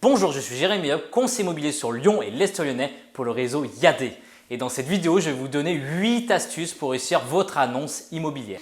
Bonjour, je suis Jérémy Hop, conseiller immobilier sur Lyon et l'Est lyonnais pour le réseau Yadé. Et dans cette vidéo, je vais vous donner 8 astuces pour réussir votre annonce immobilière.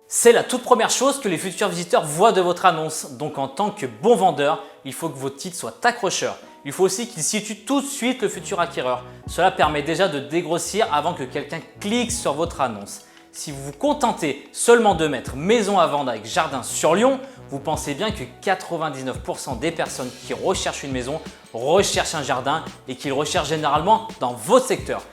C'est la toute première chose que les futurs visiteurs voient de votre annonce. Donc en tant que bon vendeur, il faut que votre titre soit accrocheur. Il faut aussi qu'il situe tout de suite le futur acquéreur. Cela permet déjà de dégrossir avant que quelqu'un clique sur votre annonce. Si vous vous contentez seulement de mettre maison à vendre avec jardin sur Lyon, vous pensez bien que 99% des personnes qui recherchent une maison recherchent un jardin et qu'ils recherchent généralement dans votre secteur.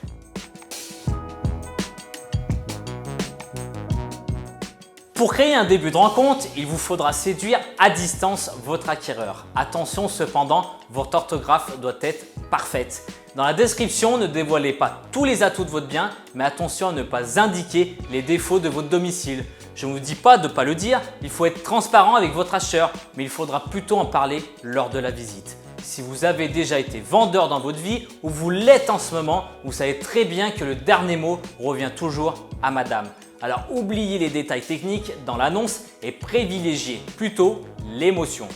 Pour créer un début de rencontre, il vous faudra séduire à distance votre acquéreur. Attention cependant, votre orthographe doit être parfaite. Dans la description, ne dévoilez pas tous les atouts de votre bien, mais attention à ne pas indiquer les défauts de votre domicile. Je ne vous dis pas de ne pas le dire, il faut être transparent avec votre acheteur, mais il faudra plutôt en parler lors de la visite. Si vous avez déjà été vendeur dans votre vie ou vous l'êtes en ce moment, vous savez très bien que le dernier mot revient toujours à madame. Alors oubliez les détails techniques dans l'annonce et privilégiez plutôt l'émotion.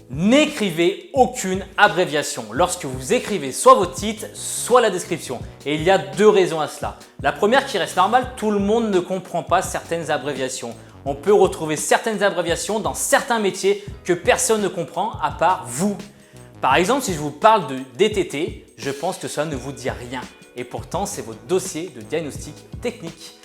N'écrivez aucune abréviation lorsque vous écrivez soit votre titre, soit la description. Et il y a deux raisons à cela. La première qui reste normale, tout le monde ne comprend pas certaines abréviations. On peut retrouver certaines abréviations dans certains métiers que personne ne comprend à part vous. Par exemple, si je vous parle de DTT, je pense que cela ne vous dit rien. Et pourtant, c'est votre dossier de diagnostic technique.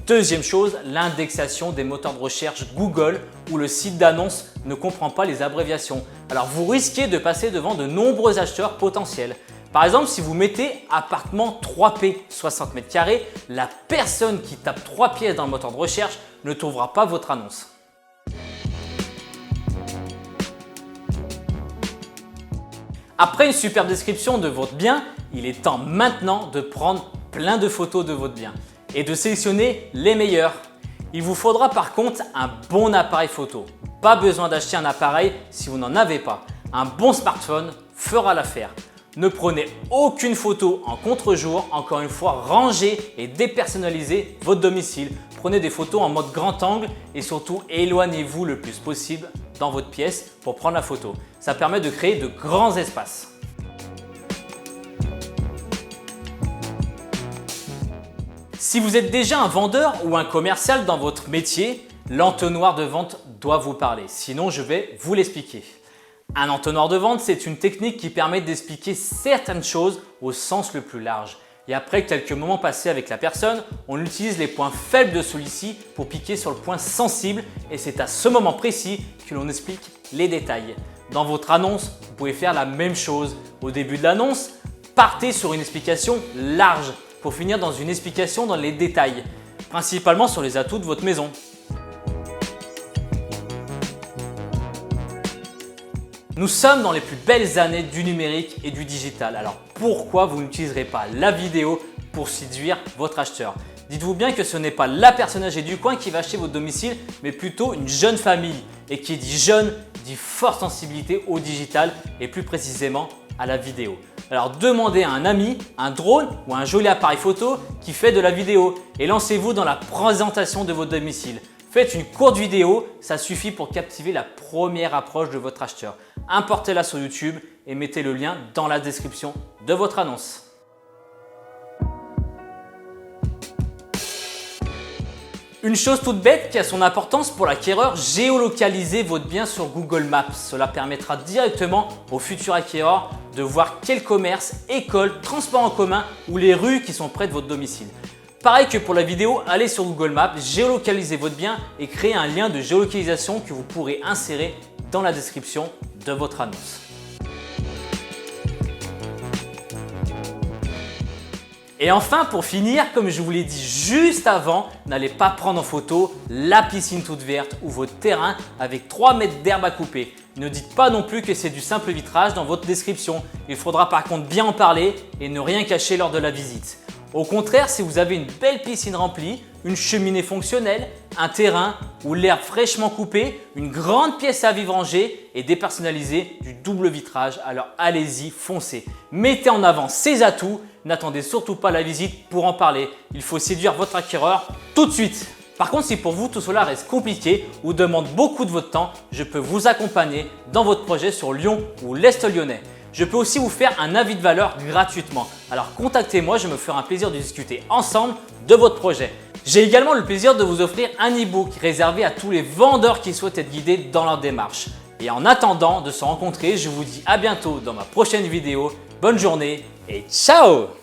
Deuxième chose, l'indexation des moteurs de recherche Google où le site d'annonce ne comprend pas les abréviations. Alors, vous risquez de passer devant de nombreux acheteurs potentiels. Par exemple, si vous mettez appartement 3P 60 m², la personne qui tape 3 pièces dans le moteur de recherche ne trouvera pas votre annonce. Après une superbe description de votre bien, il est temps maintenant de prendre plein de photos de votre bien et de sélectionner les meilleures. Il vous faudra par contre un bon appareil photo. Pas besoin d'acheter un appareil si vous n'en avez pas. Un bon smartphone fera l'affaire. Ne prenez aucune photo en contre-jour, encore une fois, rangez et dépersonnalisez votre domicile. Prenez des photos en mode grand angle et surtout éloignez-vous le plus possible dans votre pièce pour prendre la photo. Ça permet de créer de grands espaces. Si vous êtes déjà un vendeur ou un commercial dans votre métier, l'entonnoir de vente doit vous parler. Sinon, je vais vous l'expliquer. Un entonnoir de vente, c'est une technique qui permet d'expliquer certaines choses au sens le plus large. Et après quelques moments passés avec la personne, on utilise les points faibles de celui-ci pour piquer sur le point sensible et c'est à ce moment précis que l'on explique les détails. Dans votre annonce, vous pouvez faire la même chose. Au début de l'annonce, partez sur une explication large pour finir dans une explication dans les détails, principalement sur les atouts de votre maison. Nous sommes dans les plus belles années du numérique et du digital. Alors pourquoi vous n'utiliserez pas la vidéo pour séduire votre acheteur? Dites-vous bien que ce n'est pas la personne âgée du coin qui va acheter votre domicile, mais plutôt une jeune famille. Et qui dit jeune, dit forte sensibilité au digital et plus précisément à la vidéo. Alors demandez à un ami, un drone ou un joli appareil photo qui fait de la vidéo et lancez-vous dans la présentation de votre domicile. Faites une courte vidéo, ça suffit pour captiver la première approche de votre acheteur. Importez-la sur YouTube et mettez le lien dans la description de votre annonce. Une chose toute bête qui a son importance pour l'acquéreur, géolocalisez votre bien sur Google Maps. Cela permettra directement au futur acquéreur de voir quel commerce, école, transport en commun ou les rues qui sont près de votre domicile. Pareil que pour la vidéo, allez sur Google Maps, géolocalisez votre bien et créez un lien de géolocalisation que vous pourrez insérer dans la description de votre annonce. Et enfin, pour finir, comme je vous l'ai dit juste avant, n'allez pas prendre en photo la piscine toute verte ou votre terrain avec 3 mètres d'herbe à couper. Ne dites pas non plus que c'est du simple vitrage dans votre description. Il faudra par contre bien en parler et ne rien cacher lors de la visite. Au contraire, si vous avez une belle piscine remplie, une cheminée fonctionnelle, un terrain où l'herbe fraîchement coupée, une grande pièce à vivre rangée et dépersonnalisée, du double vitrage, alors allez-y, foncez. Mettez en avant ces atouts, n'attendez surtout pas la visite pour en parler. Il faut séduire votre acquéreur tout de suite. Par contre, si pour vous tout cela reste compliqué ou demande beaucoup de votre temps, je peux vous accompagner dans votre projet sur Lyon ou l'Est lyonnais. Je peux aussi vous faire un avis de valeur gratuitement. Alors contactez-moi, je me ferai un plaisir de discuter ensemble de votre projet. J'ai également le plaisir de vous offrir un e-book réservé à tous les vendeurs qui souhaitent être guidés dans leur démarche. Et en attendant de se rencontrer, je vous dis à bientôt dans ma prochaine vidéo. Bonne journée et ciao!